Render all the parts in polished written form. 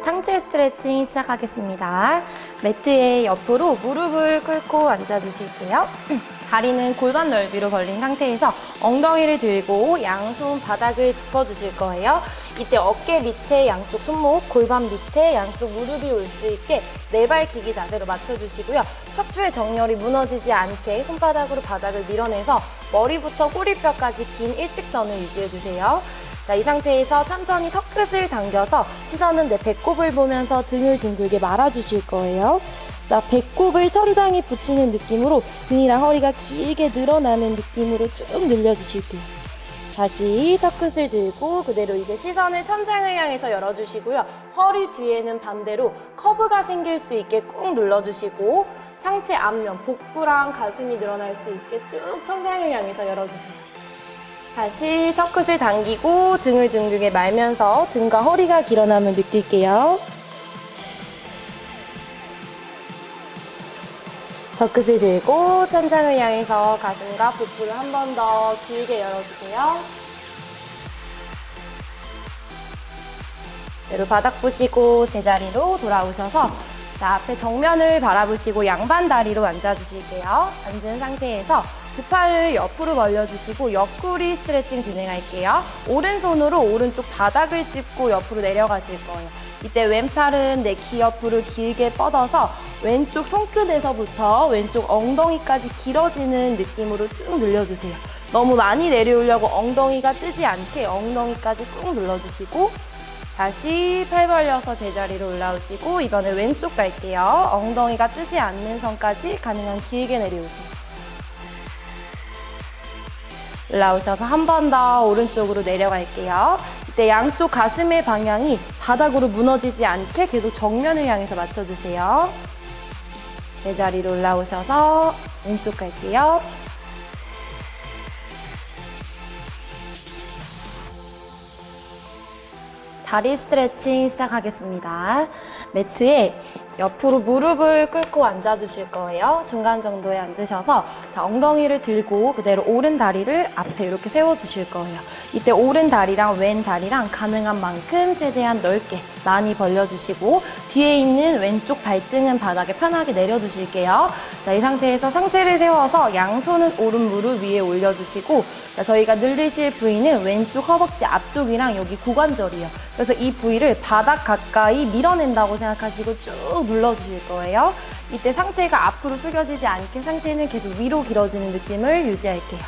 상체 스트레칭 시작하겠습니다. 매트의 옆으로 무릎을 꿇고 앉아주실게요. 다리는 골반 넓이로 벌린 상태에서 엉덩이를 들고 양손 바닥을 짚어주실 거예요. 이때 어깨 밑에 양쪽 손목, 골반 밑에 양쪽 무릎이 올 수 있게 내발기기 자세로 맞춰주시고요. 척추의 정렬이 무너지지 않게 손바닥으로 바닥을 밀어내서 머리부터 꼬리뼈까지 긴 일직선을 유지해주세요. 자, 이 상태에서 천천히 턱끝을 당겨서 시선은 내 배꼽을 보면서 등을 둥글게 말아주실 거예요. 자, 배꼽을 천장에 붙이는 느낌으로 등이랑 허리가 길게 늘어나는 느낌으로 쭉 늘려주실게요. 다시 턱끝을 들고 그대로 이제 시선을 천장을 향해서 열어주시고요. 허리 뒤에는 반대로 커브가 생길 수 있게 꾹 눌러주시고 상체 앞면, 복부랑 가슴이 늘어날 수 있게 쭉 천장을 향해서 열어주세요. 다시 턱끝을 당기고 등을 둥글게 말면서 등과 허리가 길어남을 느낄게요. 턱끝을 들고 천장을 향해서 가슴과 복부를 한 번 더 길게 열어주세요. 그대로 바닥 보시고 제자리로 돌아오셔서 자, 앞에 정면을 바라보시고 양반 다리로 앉아주실게요. 앉은 상태에서 두 팔을 옆으로 벌려주시고 옆구리 스트레칭 진행할게요. 오른손으로 오른쪽 바닥을 짚고 옆으로 내려가실 거예요. 이때 왼팔은 내 귀 옆으로 길게 뻗어서 왼쪽 손끝에서부터 왼쪽 엉덩이까지 길어지는 느낌으로 쭉 늘려주세요. 너무 많이 내려오려고 엉덩이가 뜨지 않게 엉덩이까지 꾹 눌러주시고 다시 팔 벌려서 제자리로 올라오시고 이번에 왼쪽 갈게요. 엉덩이가 뜨지 않는 선까지 가능한 길게 내려오세요. 올라오셔서 한 번 더 오른쪽으로 내려갈게요. 이때 양쪽 가슴의 방향이 바닥으로 무너지지 않게 계속 정면을 향해서 맞춰주세요. 제자리로 올라오셔서 왼쪽 갈게요. 다리 스트레칭 시작하겠습니다. 매트에 옆으로 무릎을 꿇고 앉아주실 거예요. 중간 정도에 앉으셔서 자, 엉덩이를 들고 그대로 오른 다리를 앞에 이렇게 세워주실 거예요. 이때 오른 다리랑 왼 다리랑 가능한 만큼 최대한 넓게 많이 벌려주시고 뒤에 있는 왼쪽 발등은 바닥에 편하게 내려주실게요. 자, 이 상태에서 상체를 세워서 양손은 오른 무릎 위에 올려주시고 자, 저희가 늘리실 부위는 왼쪽 허벅지 앞쪽이랑 여기 고관절이에요. 그래서 이 부위를 바닥 가까이 밀어낸다고 생각하시고 쭉 눌러주실 거예요. 이때 상체가 앞으로 숙여지지 않게 상체는 계속 위로 길어지는 느낌을 유지할게요.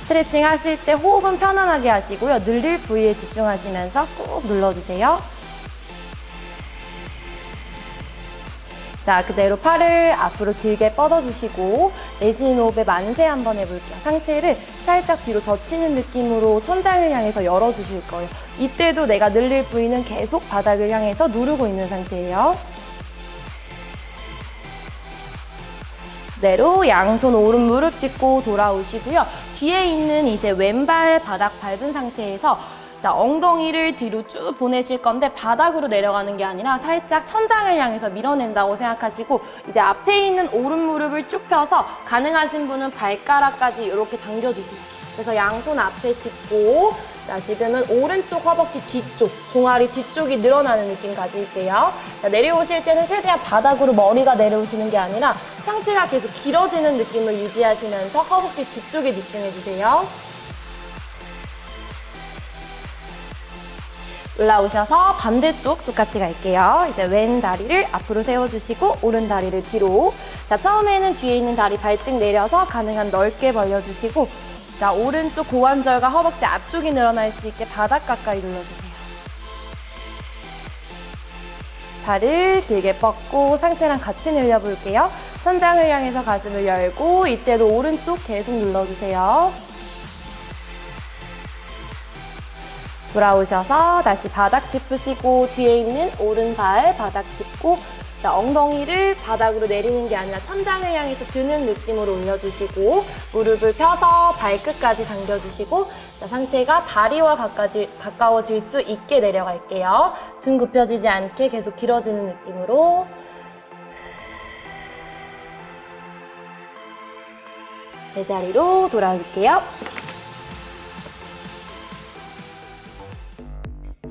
스트레칭 하실 때 호흡은 편안하게 하시고요. 늘릴 부위에 집중하시면서 꾹 눌러주세요. 자, 그대로 팔을 앞으로 길게 뻗어주시고 내쉬는 호흡에 만세 한번 해볼게요. 상체를 살짝 뒤로 젖히는 느낌으로 천장을 향해서 열어주실 거예요. 이때도 내가 늘릴 부위는 계속 바닥을 향해서 누르고 있는 상태예요. 그대로 양손 오른 무릎 짚고 돌아오시고요. 뒤에 있는 이제 왼발 바닥 밟은 상태에서 자, 엉덩이를 뒤로 쭉 보내실 건데 바닥으로 내려가는 게 아니라 살짝 천장을 향해서 밀어낸다고 생각하시고 이제 앞에 있는 오른 무릎을 쭉 펴서 가능하신 분은 발가락까지 이렇게 당겨주세요. 그래서 양손 앞에 짚고 자, 지금은 오른쪽 허벅지 뒤쪽, 종아리 뒤쪽이 늘어나는 느낌 가질게요. 자, 내려오실 때는 최대한 바닥으로 머리가 내려오시는 게 아니라 상체가 계속 길어지는 느낌을 유지하시면서 허벅지 뒤쪽에 집중해주세요. 올라오셔서 반대쪽 똑같이 갈게요. 이제 왼 다리를 앞으로 세워주시고 오른 다리를 뒤로. 자, 처음에는 뒤에 있는 다리 발등 내려서 가능한 넓게 벌려주시고 자, 오른쪽 고관절과 허벅지 앞쪽이 늘어날 수 있게 바닥 가까이 눌러주세요. 발을 길게 뻗고 상체랑 같이 늘려볼게요. 천장을 향해서 가슴을 열고 이때도 오른쪽 계속 눌러주세요. 돌아오셔서 다시 바닥 짚으시고 뒤에 있는 오른발 바닥 짚고 자, 엉덩이를 바닥으로 내리는 게 아니라 천장을 향해서 드는 느낌으로 올려주시고 무릎을 펴서 발끝까지 당겨주시고 자, 상체가 다리와 가까워질 수 있게 내려갈게요. 등 굽혀지지 않게 계속 길어지는 느낌으로 제자리로 돌아올게요.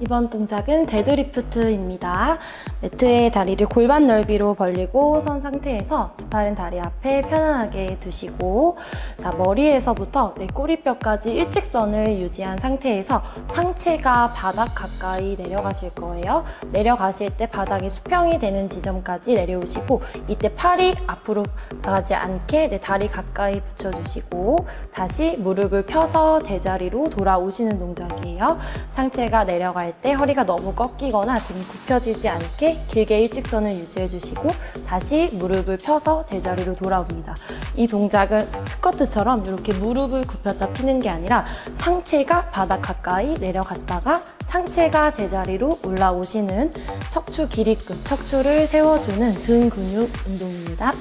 이번 동작은 데드리프트입니다. 매트의 다리를 골반 넓이로 벌리고 선 상태에서 두 팔은 다리 앞에 편안하게 두시고, 자, 머리에서부터 내 꼬리뼈까지 일직선을 유지한 상태에서 상체가 바닥 가까이 내려가실 거예요. 내려가실 때 바닥이 수평이 되는 지점까지 내려오시고, 이때 팔이 앞으로 나가지 않게 내 다리 가까이 붙여주시고, 다시 무릎을 펴서 제자리로 돌아오시는 동작이에요. 상체가 내려갈 때 허리가 너무 꺾이거나 등이 굽혀지지 않게 길게 일직선을 유지해 주시고, 다시 무릎을 펴서 제자리로 돌아옵니다. 이 동작은 스쿼트처럼 이렇게 무릎을 굽혔다 피는 게 아니라 상체가 바닥 가까이 내려갔다가 상체가 제자리로 올라오시는 척추 기립근, 척추를 세워주는 등 근육 운동입니다.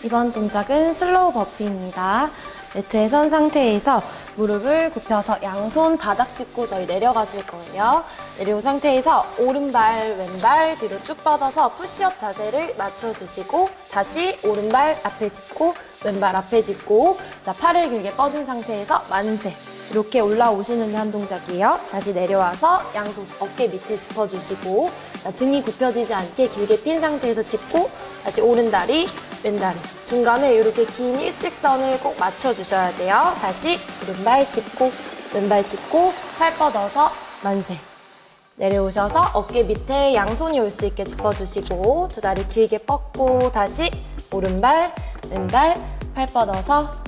이번 동작은 슬로우 버피입니다. 매트에 선 상태에서 무릎을 굽혀서 양손 바닥 짚고 저희 내려가 줄 거예요. 내려온 상태에서 오른발, 왼발 뒤로 쭉 뻗어서 푸시업 자세를 맞춰주시고 다시 오른발 앞에 짚고 왼발 앞에 짚고 자, 팔을 길게 뻗은 상태에서 만세. 이렇게 올라오시는 게 한 동작이에요. 다시 내려와서 양손 어깨 밑에 짚어주시고 자, 등이 굽혀지지 않게 길게 핀 상태에서 짚고 다시 오른다리, 왼다리 중간에 이렇게 긴 일직선을 꼭 맞춰주셔야 돼요. 다시 오른발 짚고 왼발 짚고 팔 뻗어서 만세. 내려오셔서 어깨 밑에 양손이 올 수 있게 짚어주시고 두 다리 길게 뻗고 다시 오른발, 왼발 팔 뻗어서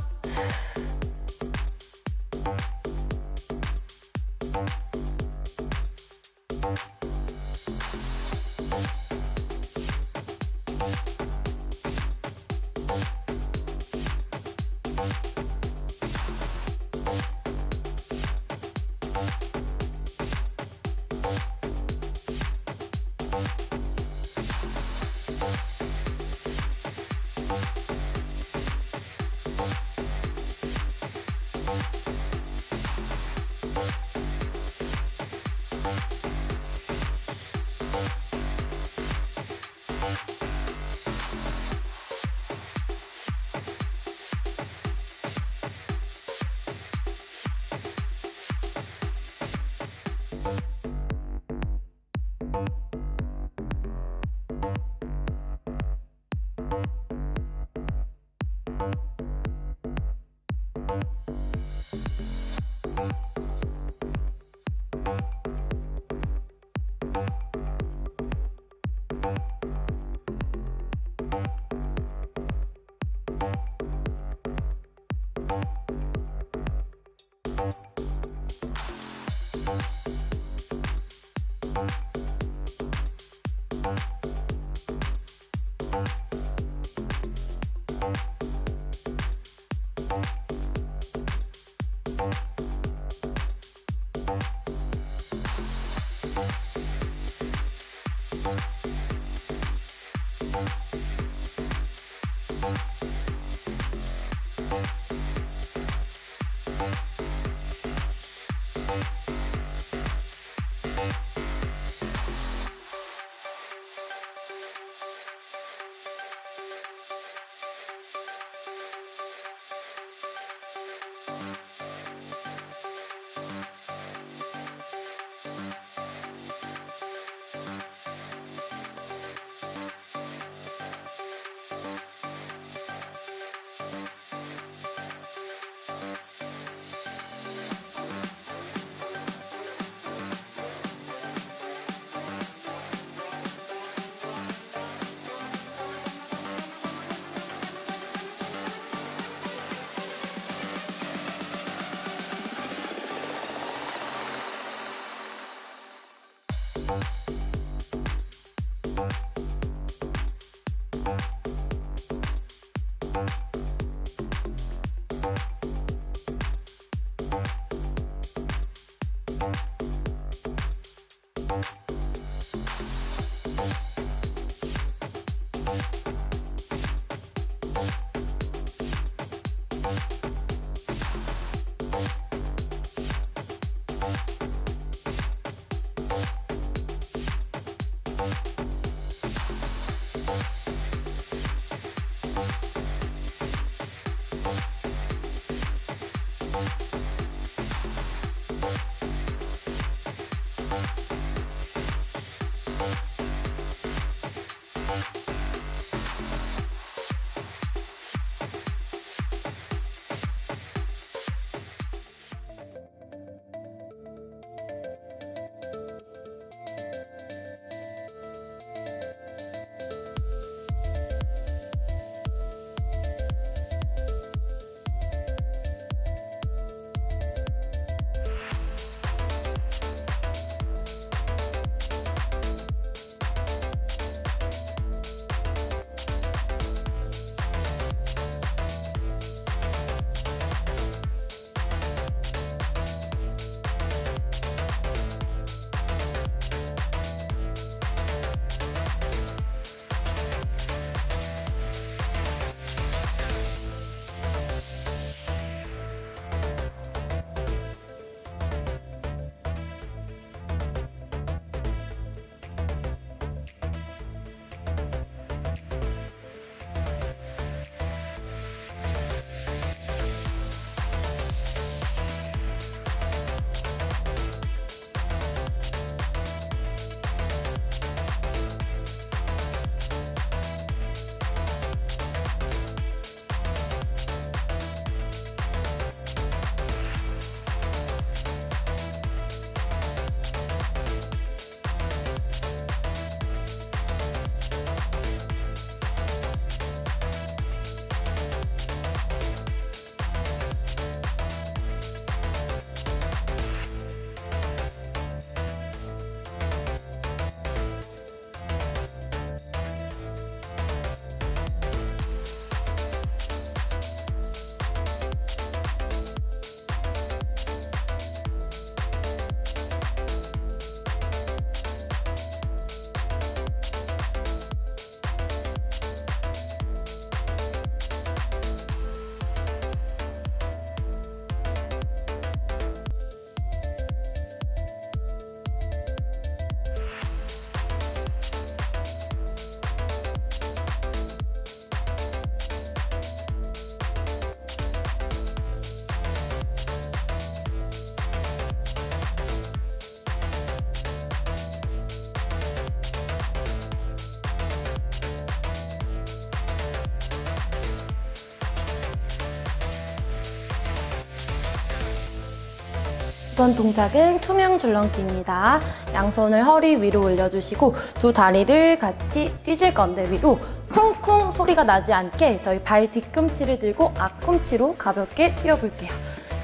이번 동작은 투명 줄넘기입니다. 양손을 허리 위로 올려주시고 두 다리를 같이 뛰실 건데 위로 쿵쿵 소리가 나지 않게 저희 발 뒤꿈치를 들고 앞꿈치로 가볍게 뛰어볼게요.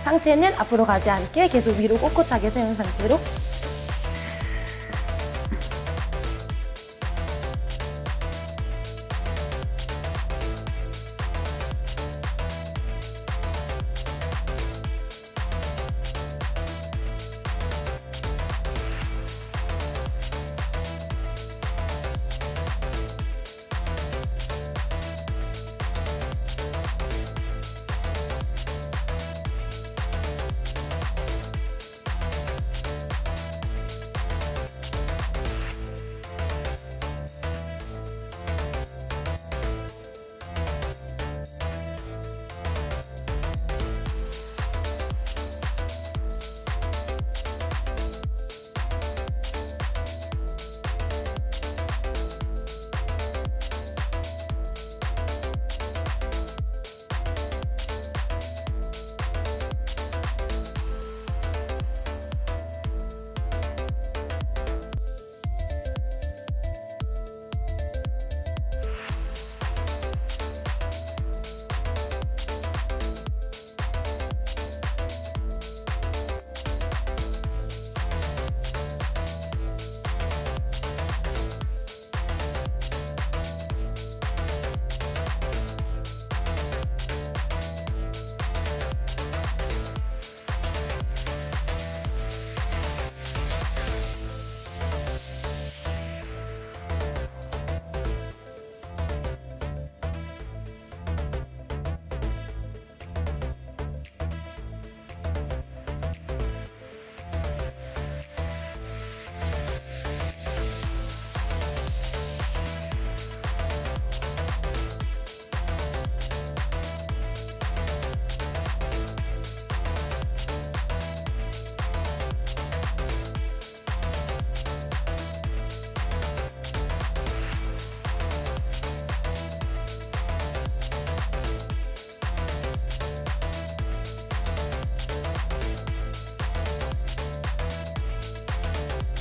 상체는 앞으로 가지 않게 계속 위로 꼿꼿하게 세운 상태로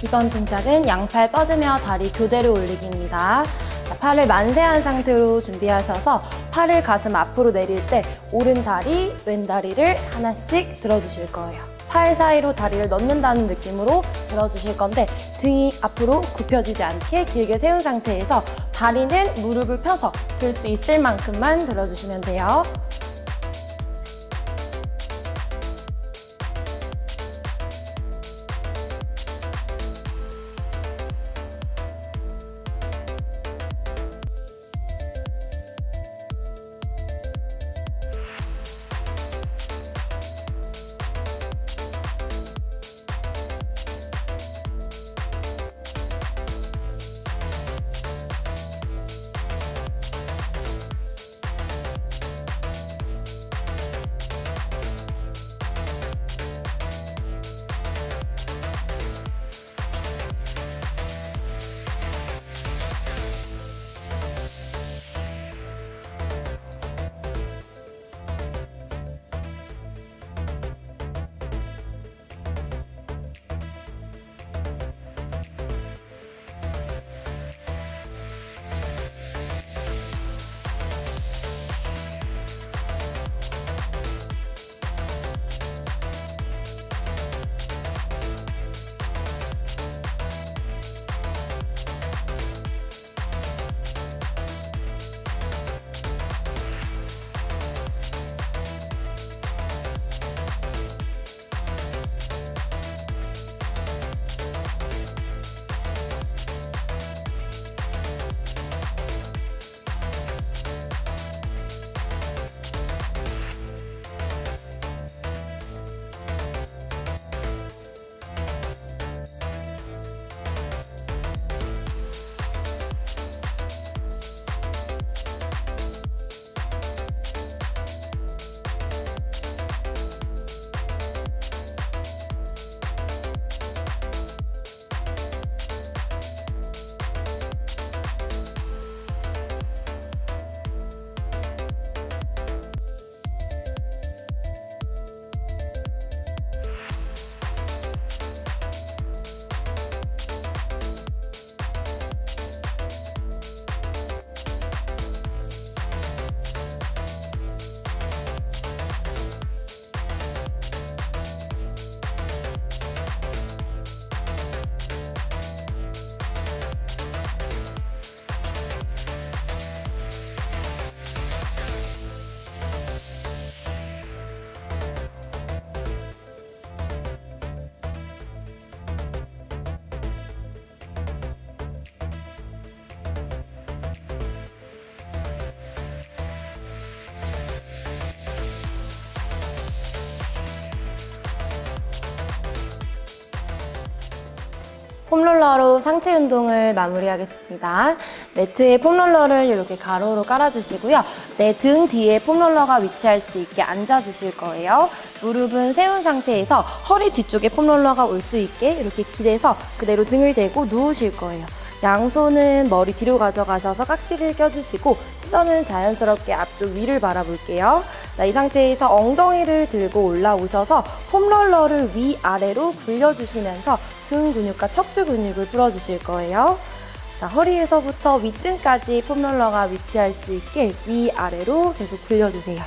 이번 동작은 양팔 뻗으며 다리 교대로 올리기입니다. 팔을 만세한 상태로 준비하셔서 팔을 가슴 앞으로 내릴 때 오른 다리, 왼 다리를 하나씩 들어주실 거예요. 팔 사이로 다리를 넣는다는 느낌으로 들어주실 건데 등이 앞으로 굽혀지지 않게 길게 세운 상태에서 다리는 무릎을 펴서 들 수 있을 만큼만 들어주시면 돼요. 폼롤러로 상체 운동을 마무리하겠습니다. 매트에 폼롤러를 이렇게 가로로 깔아주시고요. 내 등 뒤에 폼롤러가 위치할 수 있게 앉아주실 거예요. 무릎은 세운 상태에서 허리 뒤쪽에 폼롤러가 올 수 있게 이렇게 기대서 그대로 등을 대고 누우실 거예요. 양손은 머리 뒤로 가져가셔서 깍지를 껴주시고 시선은 자연스럽게 앞쪽 위를 바라볼게요. 자, 이 상태에서 엉덩이를 들고 올라오셔서 폼롤러를 위아래로 굴려주시면서 등 근육과 척추 근육을 풀어주실 거예요. 자, 허리에서부터 윗등까지 폼롤러가 위치할 수 있게 위아래로 계속 굴려주세요.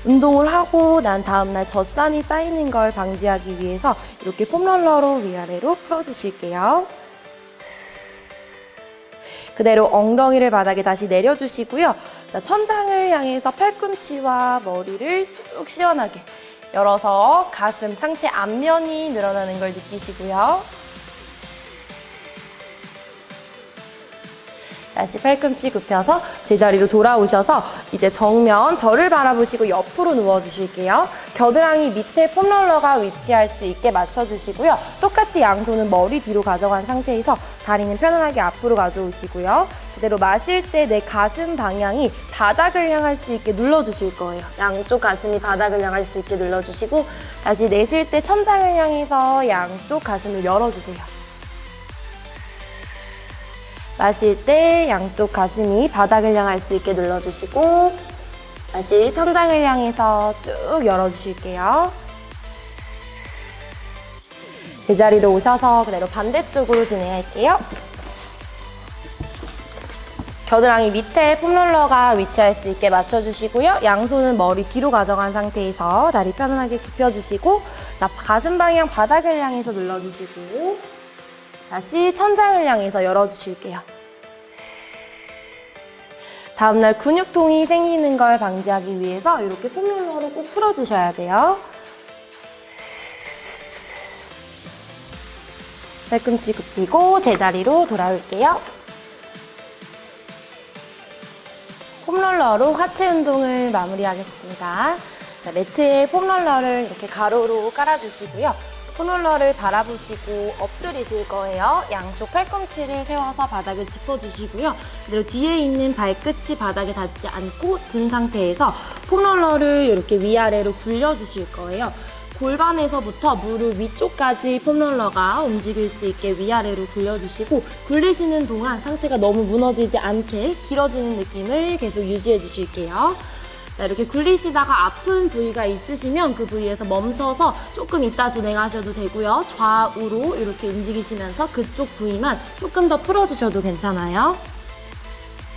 운동을 하고 난 다음날 젖산이 쌓이는 걸 방지하기 위해서 이렇게 폼롤러로 위아래로 풀어주실게요. 그대로 엉덩이를 바닥에 다시 내려주시고요. 자, 천장을 향해서 팔꿈치와 머리를 쭉 시원하게 열어서 가슴, 상체 앞면이 늘어나는 걸 느끼시고요. 다시 팔꿈치 굽혀서 제자리로 돌아오셔서 이제 정면 저를 바라보시고 옆으로 누워주실게요. 겨드랑이 밑에 폼롤러가 위치할 수 있게 맞춰주시고요. 똑같이 양손은 머리 뒤로 가져간 상태에서 다리는 편안하게 앞으로 가져오시고요. 그대로 마실 때 내 가슴 방향이 바닥을 향할 수 있게 눌러주실 거예요. 양쪽 가슴이 바닥을 향할 수 있게 눌러주시고 다시 내쉴 때 천장을 향해서 양쪽 가슴을 열어주세요. 마실 때 양쪽 가슴이 바닥을 향할 수 있게 눌러주시고 다시 천장을 향해서 쭉 열어주실게요. 제자리로 오셔서 그대로 반대쪽으로 진행할게요. 겨드랑이 밑에 폼롤러가 위치할 수 있게 맞춰주시고요. 양손은 머리 뒤로 가져간 상태에서 다리 편안하게 굽혀주시고 자, 가슴 방향 바닥을 향해서 눌러주시고 다시 천장을 향해서 열어주실게요. 다음날 근육통이 생기는 걸 방지하기 위해서 이렇게 폼롤러로 꼭 풀어주셔야 돼요. 팔꿈치 굽히고 제자리로 돌아올게요. 폼롤러로 하체 운동을 마무리하겠습니다. 자, 매트에 폼롤러를 이렇게 가로로 깔아주시고요. 폼롤러를 바라보시고 엎드리실 거예요. 양쪽 팔꿈치를 세워서 바닥을 짚어주시고요. 그대로 뒤에 있는 발끝이 바닥에 닿지 않고 든 상태에서 폼롤러를 이렇게 위아래로 굴려주실 거예요. 골반에서부터 무릎 위쪽까지 폼롤러가 움직일 수 있게 위아래로 굴려주시고 굴리시는 동안 상체가 너무 무너지지 않게 길어지는 느낌을 계속 유지해 주실게요. 자, 이렇게 굴리시다가 아픈 부위가 있으시면 그 부위에서 멈춰서 조금 이따 진행하셔도 되고요. 좌우로 이렇게 움직이시면서 그쪽 부위만 조금 더 풀어주셔도 괜찮아요.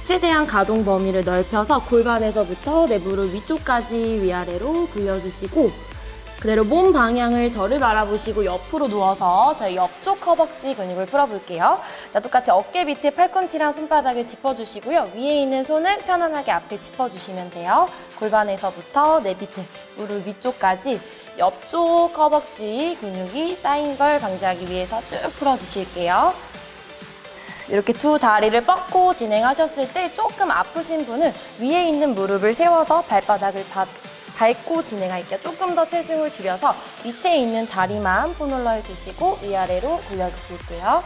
최대한 가동 범위를 넓혀서 골반에서부터 내 무릎 위쪽까지 위아래로 굴려주시고 그대로 몸 방향을 저를 바라보시고 옆으로 누워서 저희 옆쪽 허벅지 근육을 풀어볼게요. 자, 똑같이 어깨 밑에 팔꿈치랑 손바닥을 짚어주시고요. 위에 있는 손은 편안하게 앞에 짚어주시면 돼요. 골반에서부터 내 밑에 무릎 위쪽까지 옆쪽 허벅지 근육이 쌓인 걸 방지하기 위해서 쭉 풀어주실게요. 이렇게 두 다리를 뻗고 진행하셨을 때 조금 아프신 분은 위에 있는 무릎을 세워서 발바닥을 밟고 진행할게요. 조금 더 체중을 줄여서 밑에 있는 다리만 폼롤러에 두시고 위아래로 굴려주실게요.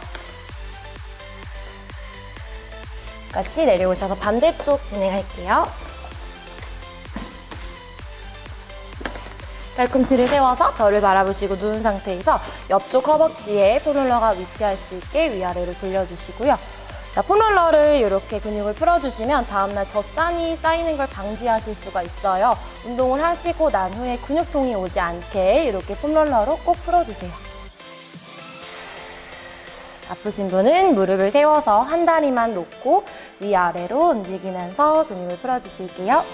같이 내려오셔서 반대쪽 진행할게요. 팔꿈치를 세워서 저를 바라보시고 누운 상태에서 옆쪽 허벅지에 폼롤러가 위치할 수 있게 위아래로 굴려주시고요. 자, 폼롤러를 이렇게 근육을 풀어주시면 다음날 젖산이 쌓이는 걸 방지하실 수가 있어요. 운동을 하시고 난 후에 근육통이 오지 않게 이렇게 폼롤러로 꼭 풀어주세요. 아프신 분은 무릎을 세워서 한 다리만 놓고 위아래로 움직이면서 근육을 풀어주실게요.